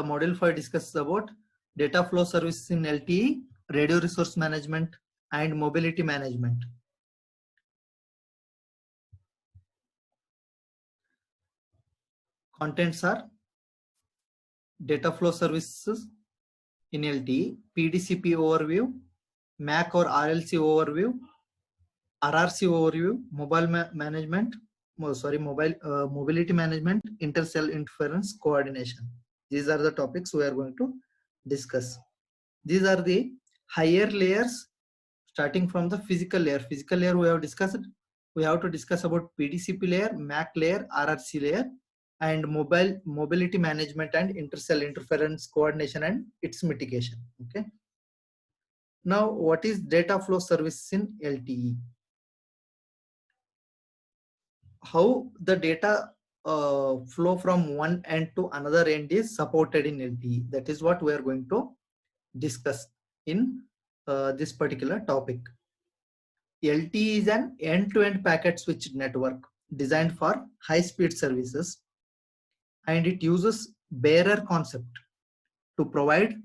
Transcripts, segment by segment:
The module 5 discusses about data flow services in LTE, radio resource management, and mobility management. Contents are data flow services in LTE, PDCP overview, MAC or RLC overview, RRC overview, mobility management, inter-cell interference coordination. These are the topics we are going to discuss. These are the higher layers starting from the physical layer. Physical layer we have discussed. We have to discuss about PDCP layer, MAC layer, RRC layer, and mobility management and inter-cell interference coordination and its mitigation. Okay. Now, what is data flow service in LTE? How the data flow from one end to another end is supported in LTE. That is what we are going to discuss in this particular topic. LTE is an end-to-end packet switched network designed for high-speed services, and it uses bearer concept to provide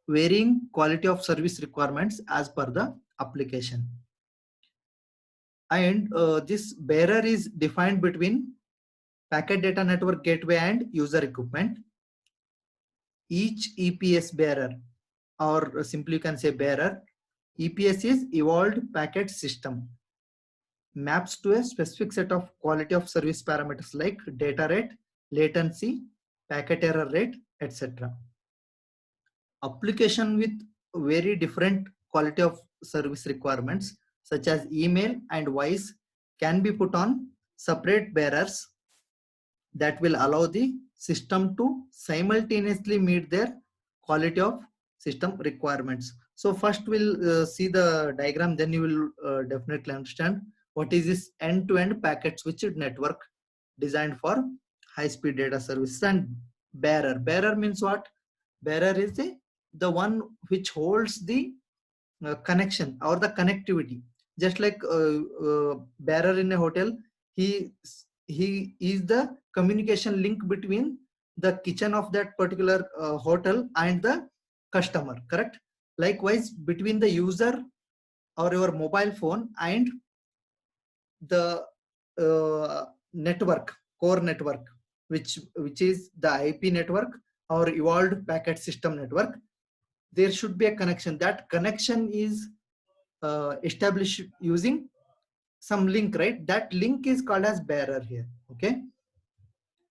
varying quality of service requirements as per the application. And this bearer is defined between packet data network gateway and user equipment. Each EPS bearer, or simply you can say bearer, EPS is evolved packet system, maps to a specific set of quality of service parameters like data rate, latency, packet error rate, etc. Application with very different quality of service requirements such as email and voice can be put on separate bearers that will allow the system to simultaneously meet their quality of system requirements. So first we'll see the diagram, then you will definitely understand what is this end-to-end packet switched network designed for high-speed data services. And bearer. Bearer means what? Bearer is the one which holds the connection or the connectivity. Just like bearer in a hotel, he is the communication link between the kitchen of that particular hotel and the customer, correct? Likewise, between the user or your mobile phone and the network, core network, which is the IP network or evolved packet system network, there should be a connection. That connection is established using some link, right? That link is called as bearer here. Okay.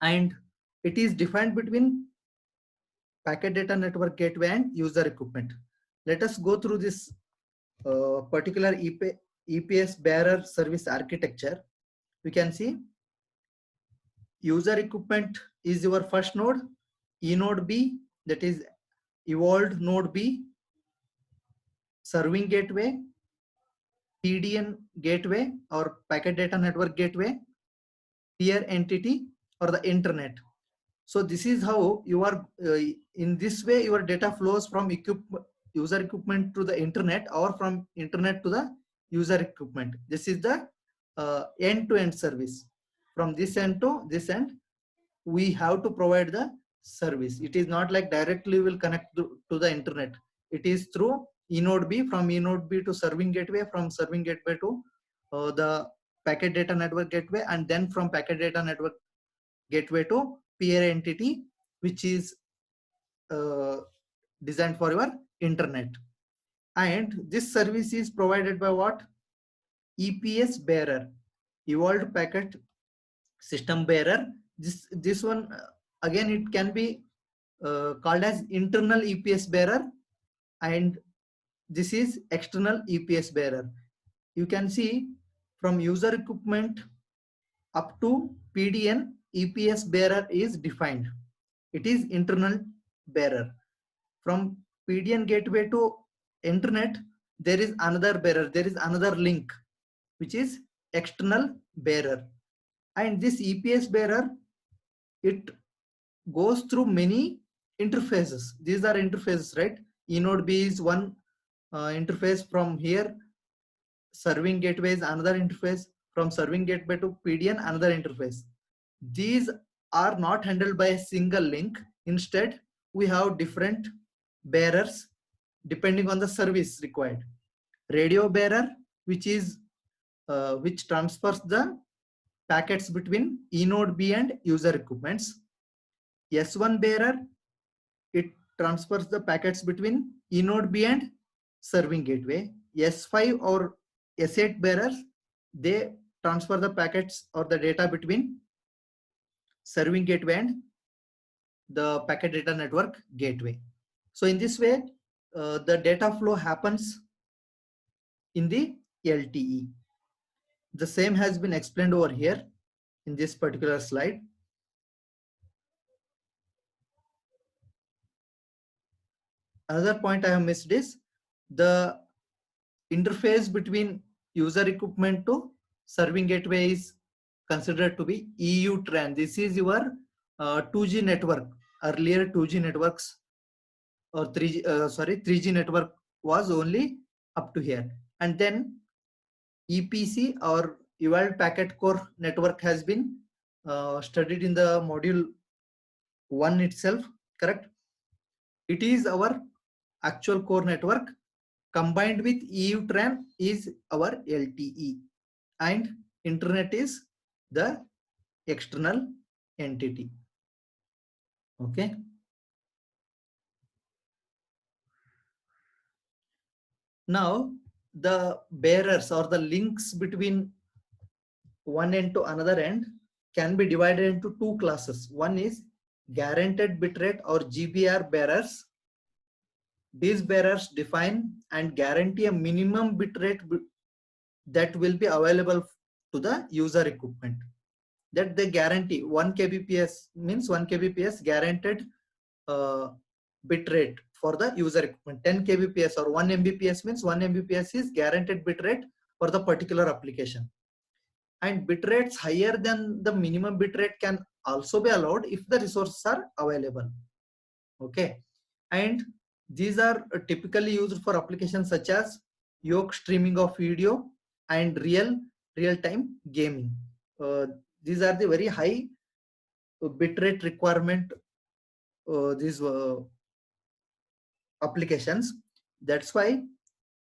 And it is defined between packet data network gateway and user equipment. Let us go through this particular EPS bearer service architecture. We can see user equipment is your first node, E node B, that is evolved node B, serving gateway, PDN gateway or packet data network gateway, peer entity or the internet. So this is how you are in this way your data flows from user equipment to the internet or from internet to the user equipment. This is the end-to-end service. From this end to this end, we have to provide the service. It is not like directly will connect to the internet. It is through E node B, from E node B to serving gateway, from serving gateway to the packet data network gateway, and then from packet data network gateway to peer entity, which is designed for your internet. And this service is provided by what? EPS bearer, evolved packet system bearer. This one again, it can be called as internal EPS bearer, and this is external EPS bearer. You can see from user equipment up to PDN, EPS bearer is defined. It is internal bearer. From PDN gateway to internet, there is another bearer, there is another link, which is external bearer. And this EPS bearer, it goes through many interfaces. These are interfaces, right? E node B is one interface. From here, serving gateway is another interface. From serving gateway to PDN, another interface. These are not handled by a single link. Instead, we have different bearers depending on the service required. Radio bearer, which transfers the packets between eNode B and user equipments. S1 bearer, it transfers the packets between eNode B and serving gateway. S5 or S8 bearers, they transfer the packets or the data between serving gateway and the packet data network gateway. So in this way, the data flow happens in the LTE. The same has been explained over here in this particular slide. Another point I have missed is the interface between user equipment to serving gateway is considered to be EU-TRAN. This is your 2G network. Earlier 2G networks or 3G network was only up to here, and then EPC or Evolved Packet Core Network has been studied in the module 1 itself, correct? It is our actual core network combined with EU-TRAN is our LTE, and internet is the external entity. Okay. Now the bearers or the links between one end to another end can be divided into two classes. One is guaranteed bitrate or GBR bearers. These bearers define and guarantee a minimum bitrate that will be available to the user equipment. That they guarantee 1 kbps means 1 kbps guaranteed bitrate for the user equipment. 10 kbps or 1 mbps means 1 mbps is guaranteed bitrate for the particular application. And bitrates higher than the minimum bitrate can also be allowed if the resources are available. Okay, and these are typically used for applications such as yoke streaming of video and real-time gaming. These are the very high bitrate requirement, these applications. That's why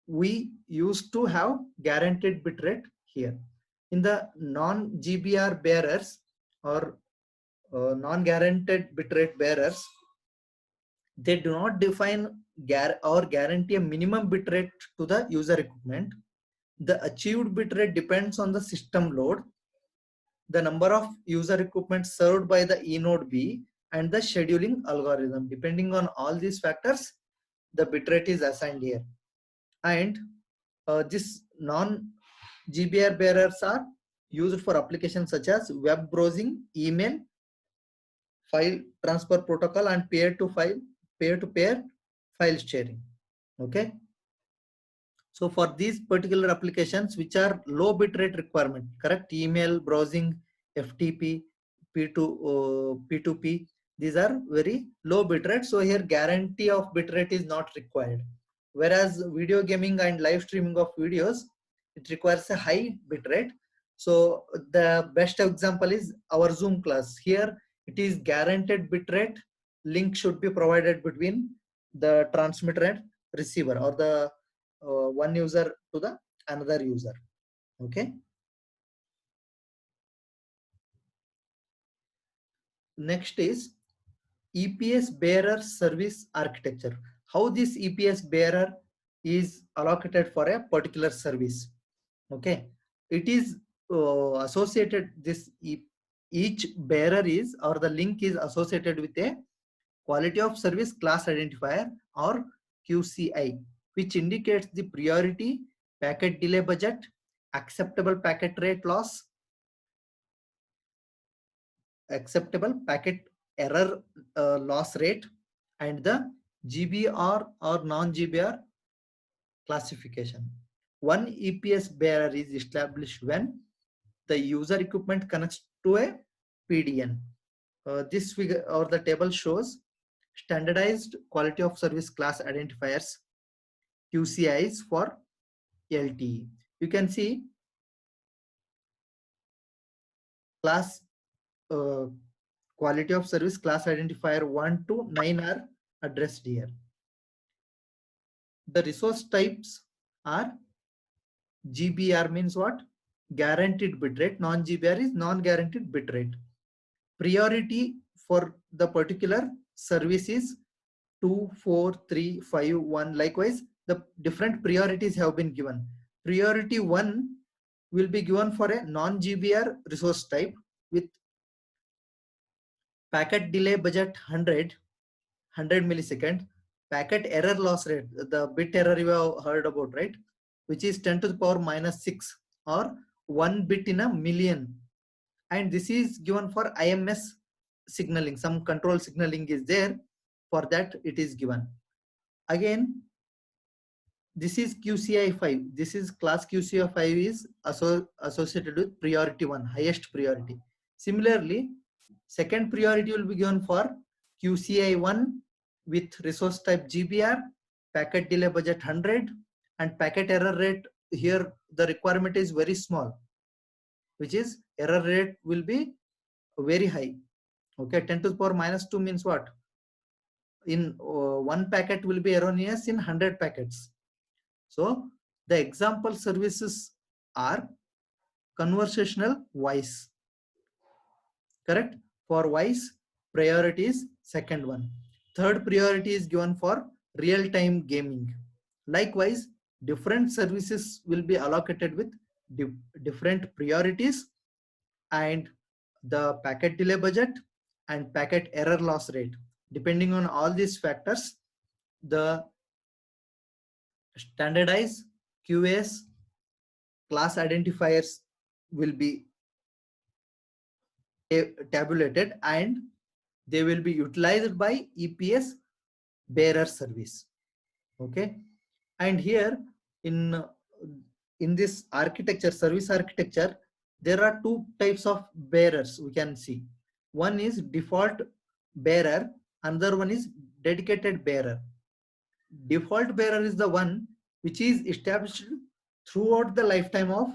we used to have guaranteed bitrate here. In the non-GBR bearers or non-guaranteed bitrate bearers, they do not define or guarantee a minimum bitrate to the user equipment. The achieved bitrate depends on the system load, the number of user equipment served by the eNode B, and the scheduling algorithm. Depending on all these factors, the bitrate is assigned here. And this non-GBR bearers are used for applications such as web browsing, email, file transfer protocol, and peer-to-peer file sharing. Okay. So for these particular applications which are low bitrate requirement, correct, email, browsing, FTP, P2P, these are very low bitrate. So here guarantee of bitrate is not required. Whereas video gaming and live streaming of videos, it requires a high bitrate. So the best example is our Zoom class. Here it is guaranteed bitrate. Link should be provided between the transmitter and receiver, or the one user to the another user. Okay. Next is EPS bearer service architecture. How this EPS bearer is allocated for a particular service. Okay, it is associated, each bearer is, or the link is associated with a quality of service class identifier or QCI, which indicates the priority, packet delay budget, acceptable packet rate loss, acceptable packet error loss rate, and the GBR or non-GBR classification. One EPS bearer is established when the user equipment connects to a PDN. This figure or the table shows standardized quality of service class identifiers, QCIs, for LTE. You can see class quality of service class identifier 1 to 9 are addressed here. The resource types are GBR means what? Guaranteed bitrate. Non-GBR is non-guaranteed bitrate. Priority for the particular service is 2, 4, 3, 5, 1. Likewise, the different priorities have been given. Priority 1 will be given for a non-GBR resource type with packet delay budget 100 millisecond, packet error loss rate, the bit error you have heard about, right? Which is 10 to the power minus 6 or 1 bit in a million. And this is given for IMS signaling. Some control signaling is there. For that, it is given. Again, this is QCI 5. This is class QCI 5 is associated with priority 1, highest priority. Similarly, second priority will be given for QCI 1 with resource type GBR, packet delay budget 100, and packet error rate. Here the requirement is very small, which is error rate will be very high. Okay, 10 to the power minus 2 means what? In one packet will be erroneous in 100 packets. So the example services are conversational voice. Correct? For voice, priority is second one. Third priority is given for real-time gaming. Likewise, different services will be allocated with different priorities and the packet delay budget and packet error loss rate. Depending on all these factors, the standardized QAS class identifiers will be tabulated and they will be utilized by EPS bearer service. Okay, and here in this architecture, service architecture, there are two types of bearers we can see. One is default bearer, another one is dedicated bearer. Default bearer is the one which is established throughout the lifetime of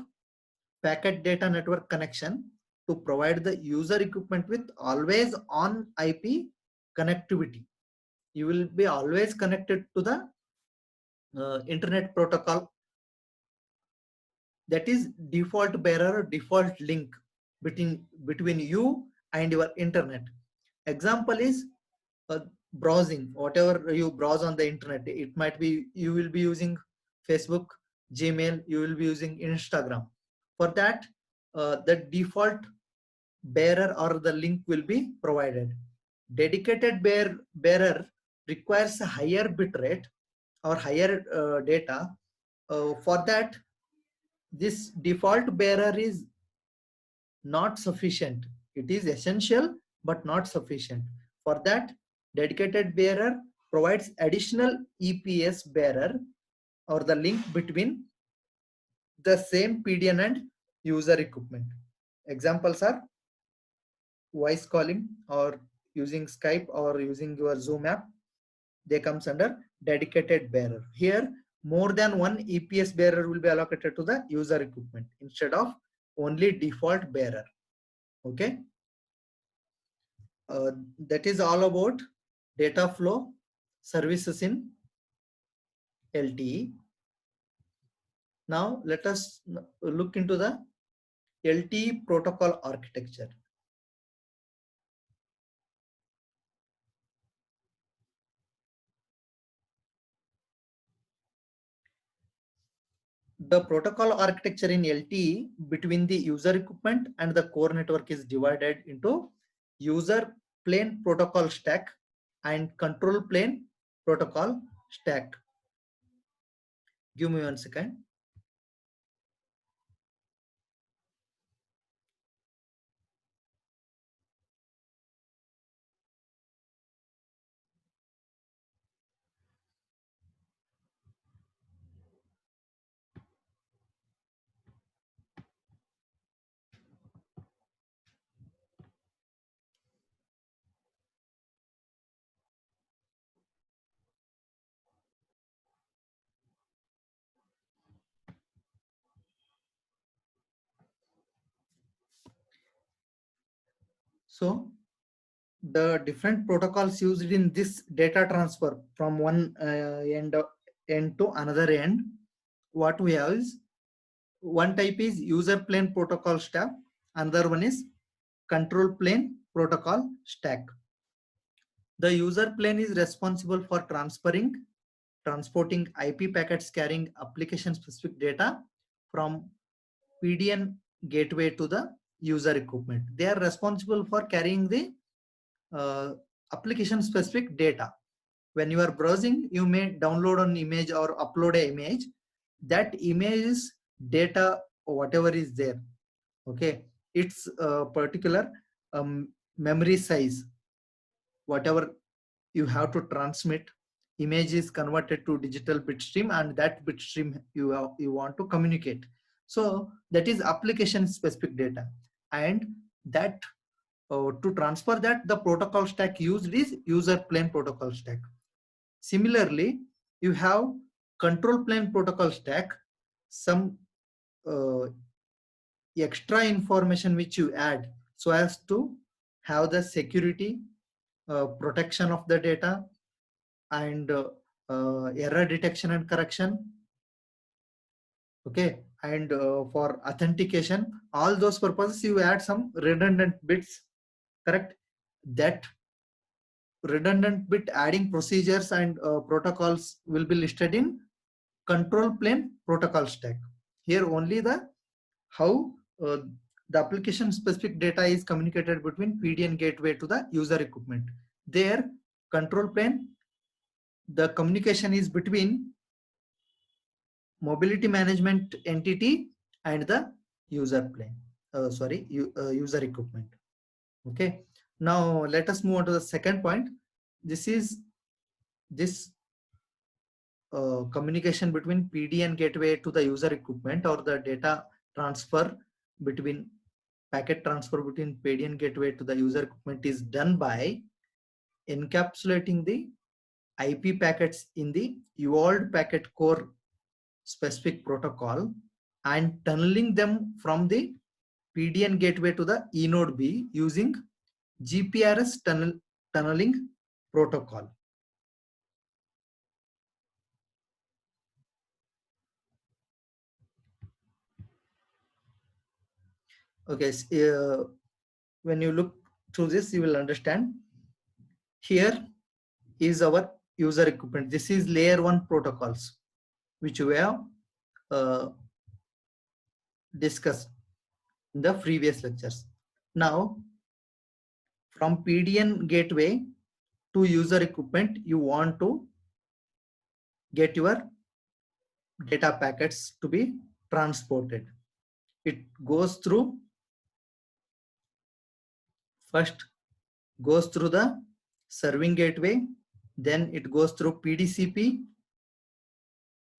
packet data network connection to provide the user equipment with always on IP connectivity. You will be always connected to the internet protocol. That is default bearer or default link between you and your internet. Example is browsing. Whatever you browse on the internet, it might be you will be using Facebook, Gmail, you will be using Instagram. For that, the default bearer or the link will be provided. Dedicated bearer requires a higher bit rate or higher data. For that, this default bearer is not sufficient. It is essential but not sufficient. For that, dedicated bearer provides additional EPS bearer or the link between the same PDN and user equipment. Examples are voice calling or using Skype or using your Zoom app. They comes under dedicated bearer. Here, more than one EPS bearer will be allocated to the user equipment instead of only default bearer. Okay. That is all about data flow services in LTE. Now let us look into the LTE protocol architecture. The protocol architecture in LTE between the user equipment and the core network is divided into user plane protocol stack and control plane protocol stack. Give me 1 second. So the different protocols used in this data transfer from one end to another end. What we have is, one type is user plane protocol stack, another one is control plane protocol stack. The user plane is responsible for transporting IP packets carrying application specific data from PDN gateway to the user equipment. They are responsible for carrying the uh, application specific data. When you are browsing, you may download an image or upload an image. That image is data or whatever is there. Okay, it's a particular memory size. Whatever you have to transmit, image is converted to digital bit stream, and that bit stream you want to communicate. So that is application specific data, and that to transfer that, the protocol stack used is user plane protocol stack. Similarly, you have control plane protocol stack, some uh, extra information which you add so as to have the security, protection of the data, and error detection and correction. Okay, and for authentication, all those purposes you add some redundant bits, correct? That redundant bit adding procedures and protocols will be listed in control plane protocol stack. Here only the how the application specific data is communicated between PDN gateway to the user equipment. There, control plane, the communication is between mobility management entity and the user plane. User equipment. Okay. Now let us move on to the second point. This is this communication between PDN gateway to the user equipment, or the data transfer between packet transfer between PDN gateway to the user equipment, is done by encapsulating the IP packets in the evolved packet core specific protocol and tunneling them from the PDN gateway to the eNode B using GPRS tunneling protocol. Okay, when you look through this, you will understand. Here is our user equipment. This is layer 1 protocols, which we have discussed in the previous lectures. Now, from PDN gateway to user equipment, you want to get your data packets to be transported. It goes through, first goes through the serving gateway, then it goes through PDCP,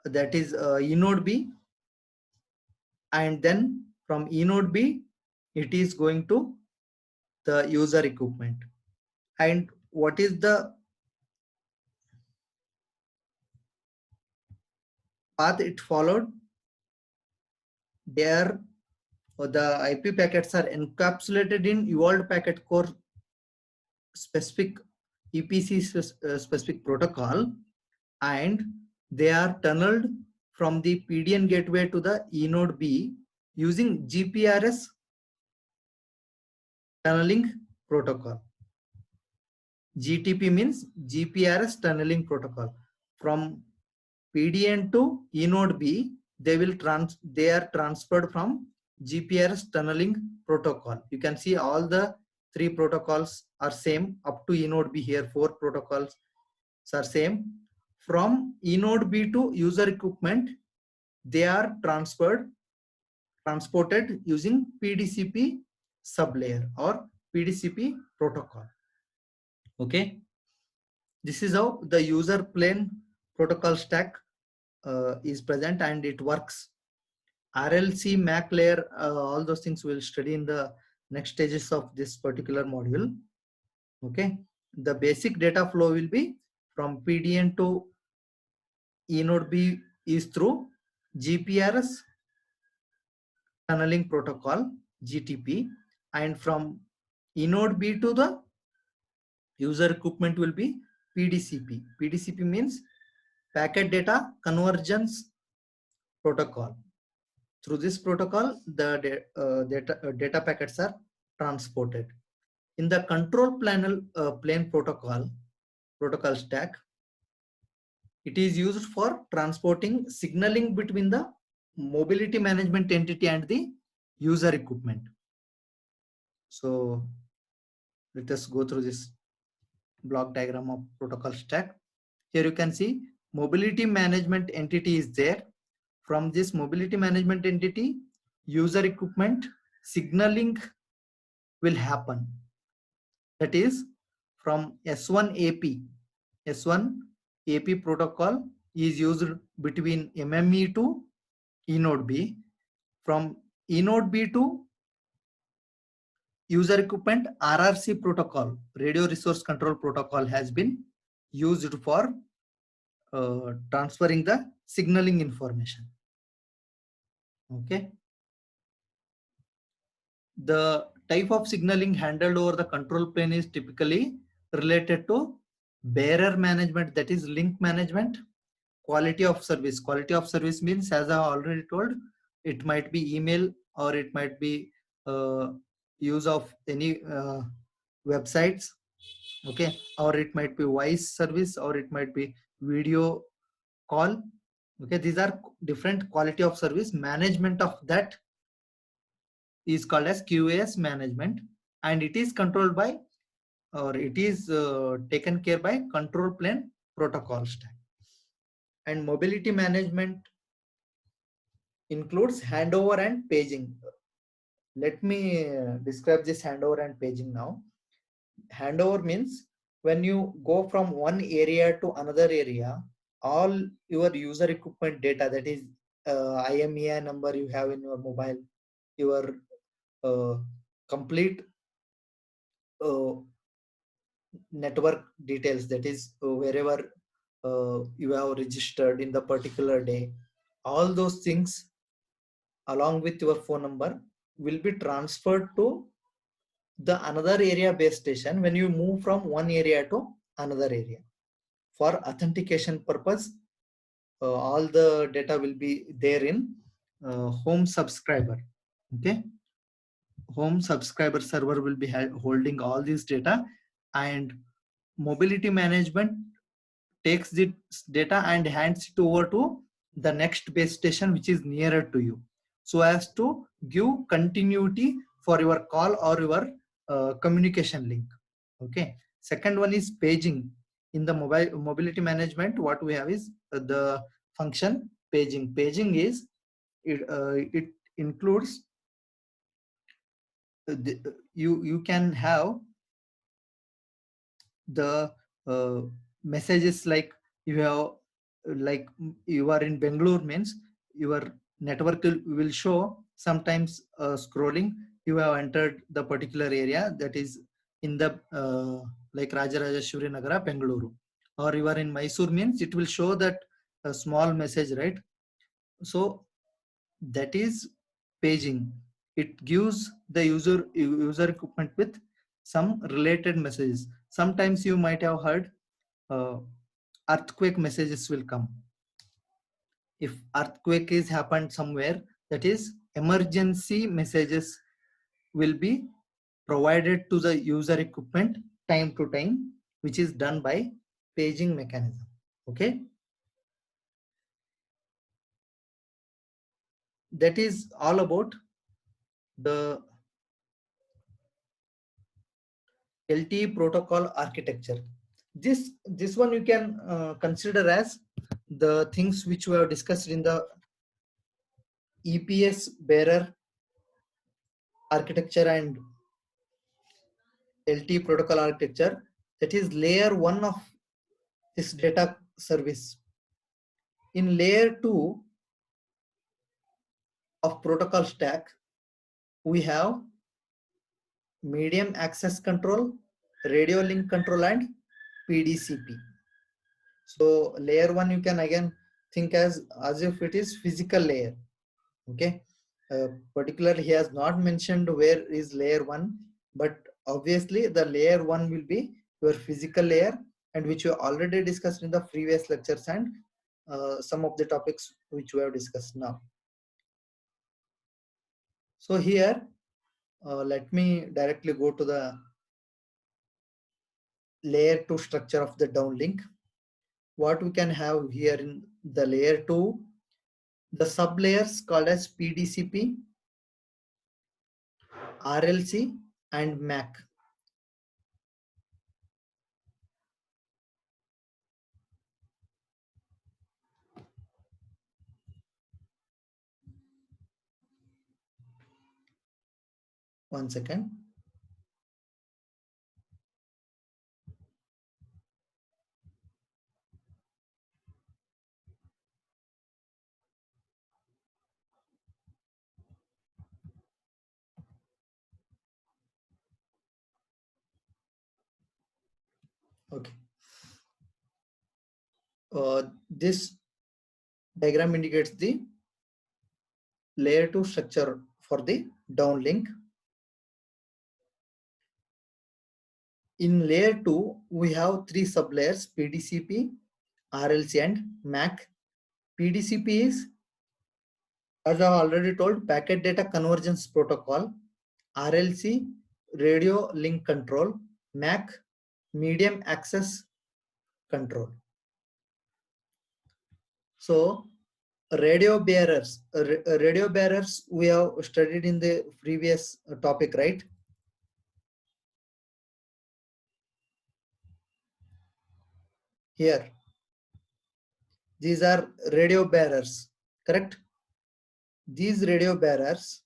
that is eNode B, and then from eNode B it is going to the user equipment. And what is the path it followed? There the IP packets are encapsulated in evolved packet core specific EPC specific protocol, and they are tunneled from the PDN gateway to the eNode B using GPRS tunneling protocol. GTP means GPRS tunneling protocol. From PDN to eNode B, they are transferred from GPRS tunneling protocol. You can see all the three protocols are same up to eNode B. Here 4 protocols are same. From eNode B to user equipment, they are transported using PDCP sublayer or PDCP protocol. Okay, this is how the user plane protocol stack is present, and it works. RLC, MAC layer, all those things we'll study in the next stages of this particular module. Okay, the basic data flow will be from PDN to eNode B is through GPRS tunneling protocol, GTP, and from eNode B to the User equipment will be PDCP. PDCP means Packet Data Convergence Protocol. Through this protocol, the data packets are transported. In the control plane protocol stack, it is used for transporting signaling between the mobility management entity and the user equipment. So let us go through this block diagram of protocol stack. Here you can see mobility management entity is there. From this mobility management entity, user equipment signaling will happen. That is from S1 AP. S1 AP protocol is used between MME to eNode B. From eNode B to user equipment, RRC protocol, radio resource control protocol, has been used for transferring the signaling information. Okay. The type of signaling handled over the control plane is typically related to bearer management, that is link management. Quality of service. Quality of service means, as I already told, it might be email, or it might be use of any websites, okay, or it might be voice service, or it might be video call. Okay, these are different quality of service. Management of that is called as QoS management, and it is controlled by, or it is taken care by control plane protocol stack. And mobility management includes handover and paging. Let me describe this handover and paging now. Handover means when you go from one area to another area, all your user equipment data, that is IMEI number you have in your mobile, your complete network details, that is wherever you have registered in the particular day, all those things along with your phone number will be transferred to the another area base station when you move from one area to another area. For authentication purpose, all the data will be there in home subscriber. Okay, home subscriber server will be holding all this data, and mobility management takes this data and hands it over to the next base station which is nearer to you, so as to give continuity for your call or your communication link. Okay, second one is paging. In the mobility management, what we have is the function paging. Paging is it includes you can have the messages like you have, like you are in Bangalore means your network will show sometimes scrolling you have entered the particular area, that is in the like Rajarajeshwari Nagara, Bengaluru, or you are in Mysore means it will show that a small message, right? So that is paging. It gives the user equipment with some related messages. Sometimes you might have heard earthquake messages will come. If earthquake is happened somewhere, that is emergency messages will be provided to the user equipment time to time, which is done by paging mechanism. Okay, that is all about the LTE protocol architecture. This one you can consider as the things which we have discussed in the EPS bearer architecture and LTE protocol architecture. That is layer 1 of this data service. In layer 2 of protocol stack, we have medium access control, radio link control, and PDCP. So layer 1 you can again think as if it is physical layer. Okay, particularly he has not mentioned where is layer 1, but obviously the layer 1 will be your physical layer, and which we already discussed in the previous lectures, and some of the topics which we have discussed now. So here, let me directly go to the layer 2 structure of the downlink. What we can have here in the layer 2, the sub layers called as PDCP, RLC, and MAC. One second. Okay. This diagram indicates the layer 2 structure for the downlink. In layer 2, we have 3 sublayers: PDCP, RLC, and MAC. PDCP is, as I already told, packet data convergence protocol. RLC, radio link control. MAC, medium access control. So radio bearers, radio bearers we have studied in the previous topic, right? Here, these are radio bearers, correct? These radio bearers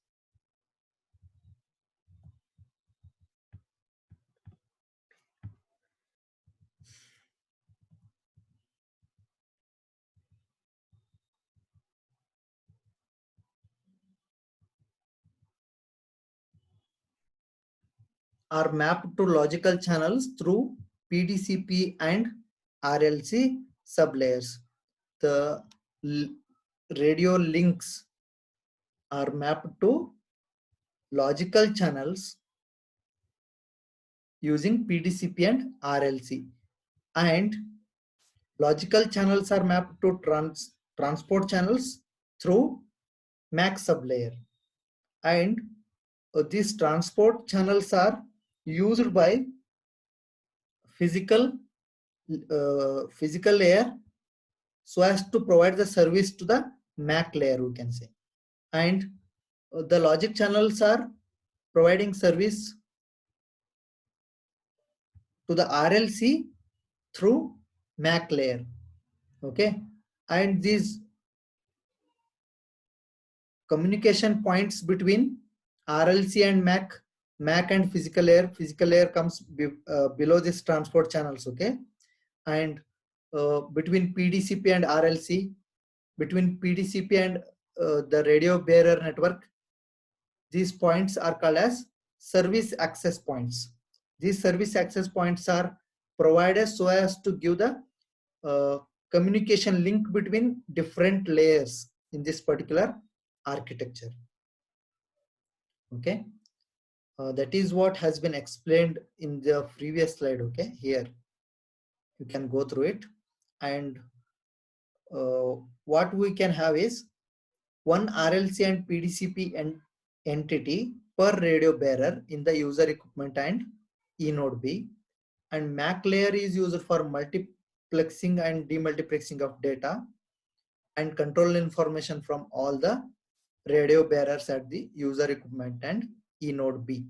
are mapped to logical channels through PDCP and RLC sublayers. The radio links are mapped to logical channels using PDCP and RLC, and logical channels are mapped to transport channels through MAC sublayer, and these transport channels are used by physical layer so as to provide the service to the MAC layer, we can say, and the logic channels are providing service to the RLC through MAC layer. Okay, and these communication points between RLC and MAC and physical layer comes below this transport channels. Okay, and between PDCP and RLC, between PDCP and the radio bearer network, these points are called as service access points. These service access points are provided so as to give the communication link between different layers in this particular architecture. Okay, that is what has been explained in the previous slide. Okay, here you can go through it, and what we can have is one RLC and PDCP entity per radio bearer in the user equipment and eNode B, and MAC layer is used for multiplexing and demultiplexing of data and control information from all the radio bearers at the user equipment and eNode B.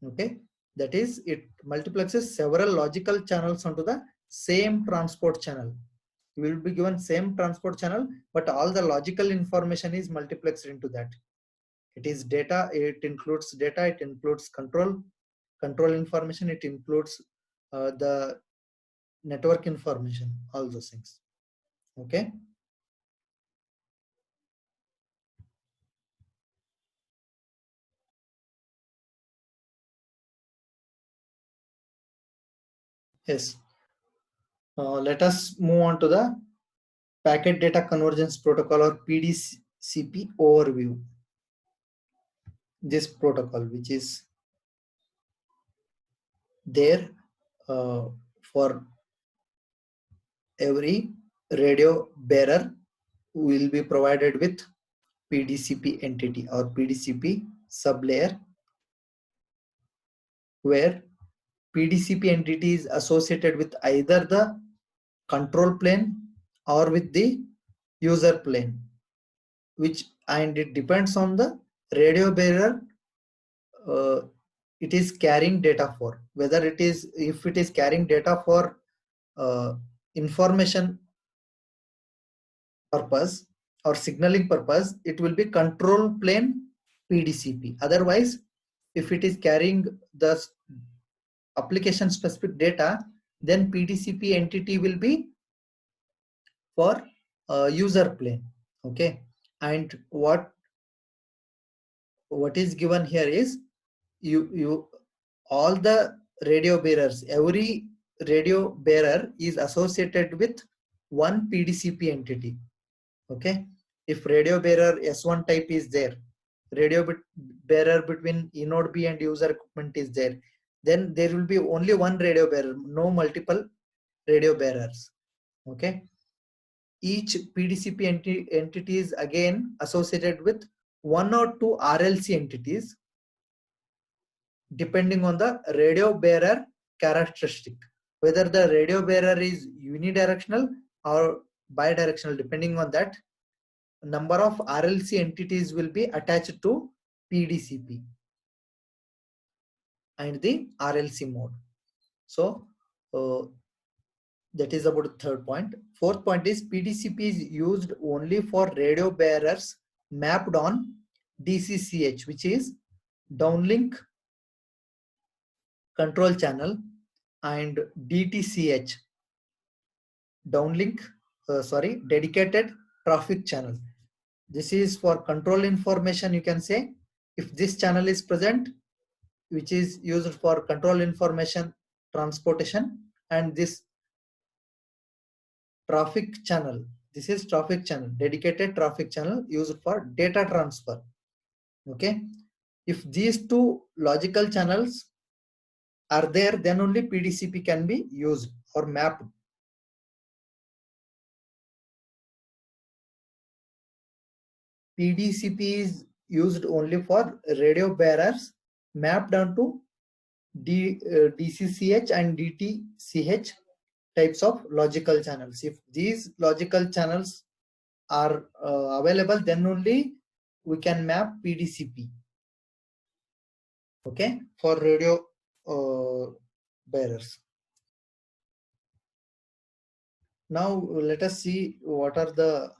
Okay, that is, it multiplexes several logical channels onto the same transport channel. You will be given same transport channel, but all the logical information is multiplexed into that. It is data, it includes data, it includes control information, it includes the network information, all those things. Okay. Yes. Let us move on to the Packet Data Convergence Protocol, or PDCP overview. This protocol, which is there for every radio bearer will be provided with PDCP entity or PDCP sublayer, where PDCP entity is associated with either the control plane or with the user plane, and it depends on the radio bearer uh, it is carrying data for, whether if it is carrying data for information purpose or signaling purpose, it will be control plane PDCP. Otherwise, if it is carrying the application specific data, then PDCP entity will be for user plane. Okay, and what is given here is you all the radio bearers, every radio bearer is associated with one PDCP entity. Okay, if radio bearer S1 type is there, radio bearer between eNode B and user equipment is there, then there will be only one radio bearer, no multiple radio bearers. Okay, each PDCP entity is again associated with one or two RLC entities depending on the radio bearer characteristic, whether the radio bearer is unidirectional or bidirectional. Depending on that, number of RLC entities will be attached to PDCP and the RLC mode. So that is about the third point. Fourth point is PDCP is used only for radio bearers mapped on DCCH, which is downlink control channel, and DTCH, downlink dedicated traffic channel. This is for control information. You can say if this channel is present, which is used for control information transportation, and this traffic channel, this is traffic channel, dedicated traffic channel used for data transfer. Okay, if these two logical channels are there, then only PDCP can be used or mapped. PDCP is used only for radio bearers mapped onto DCCH and DTCH types of logical channels. If these logical channels are available, then only we can map PDCP. Okay, for radio bearers. Now let us see what are the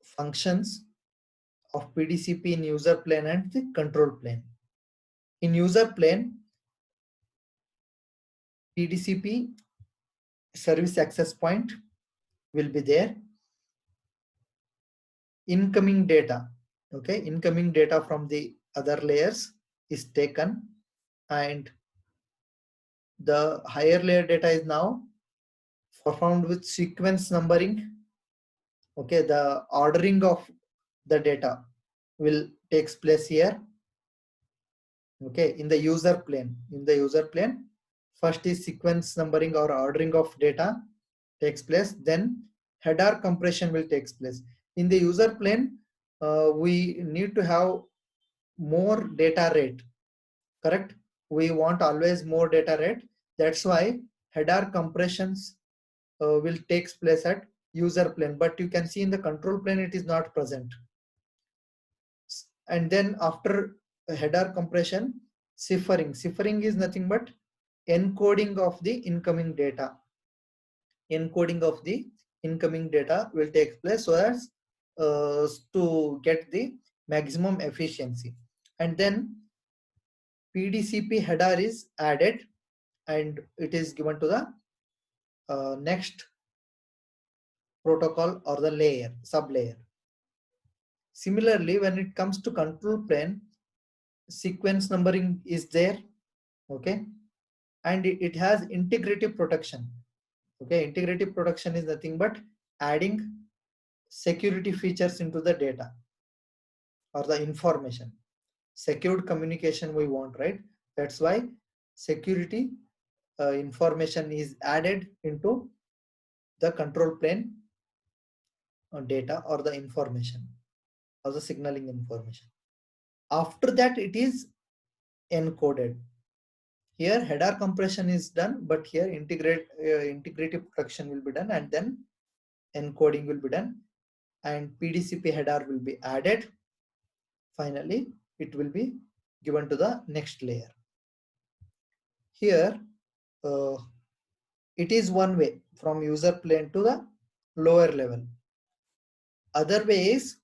functions of PDCP in user plane and the control plane. In user plane, PDCP service access point will be there. Incoming data, okay, incoming data from the other layers is taken, and the higher layer data is now performed with sequence numbering. Okay, the ordering of the data will takes place here. Okay, in the user plane, first is sequence numbering or ordering of data takes place, then header compression will takes place. In the user plane, we need to have more data rate, correct? We want always more data rate. That's why header compressions will takes place at user plane, but you can see in the control plane it is not present. And then after header compression, ciphering is nothing but encoding of the incoming data. Encoding of the incoming data will take place so as to get the maximum efficiency. And then PDCP header is added and it is given to the next protocol or the layer, sub-layer. Similarly, when it comes to control plane, sequence numbering is there, okay, and it has integrity protection. Okay, integrity protection is nothing but adding security features into the data or the information. Secured communication we want, right? That's why security information is added into the control plane data or the information or the signaling information. After that, it is encoded. Here header compression is done, but here integrity protection will be done, and then encoding will be done, and PDCP header will be added. Finally, it will be given to the next layer. Here, it is one way from user plane to the lower level. Other way is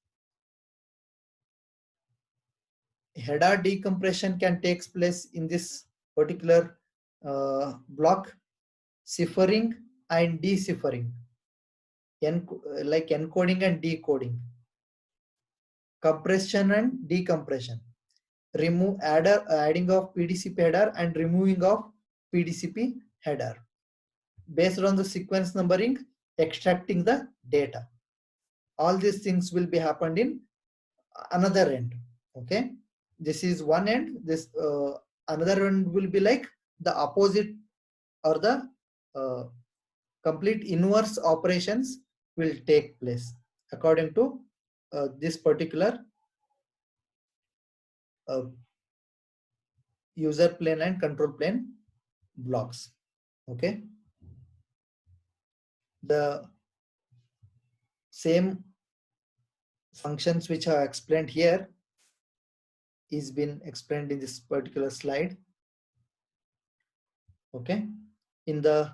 header decompression can take place in this particular block, ciphering and deciphering, like encoding and decoding, compression and decompression, adding of PDCP header and removing of PDCP header. Based on the sequence numbering, extracting the data. All these things will be happened in another end. Okay, this is one end. This another end will be like the opposite, or the complete inverse operations will take place according to this particular user plane and control plane blocks. Okay, the same functions which are explained here is been explained in this particular slide. Okay, in the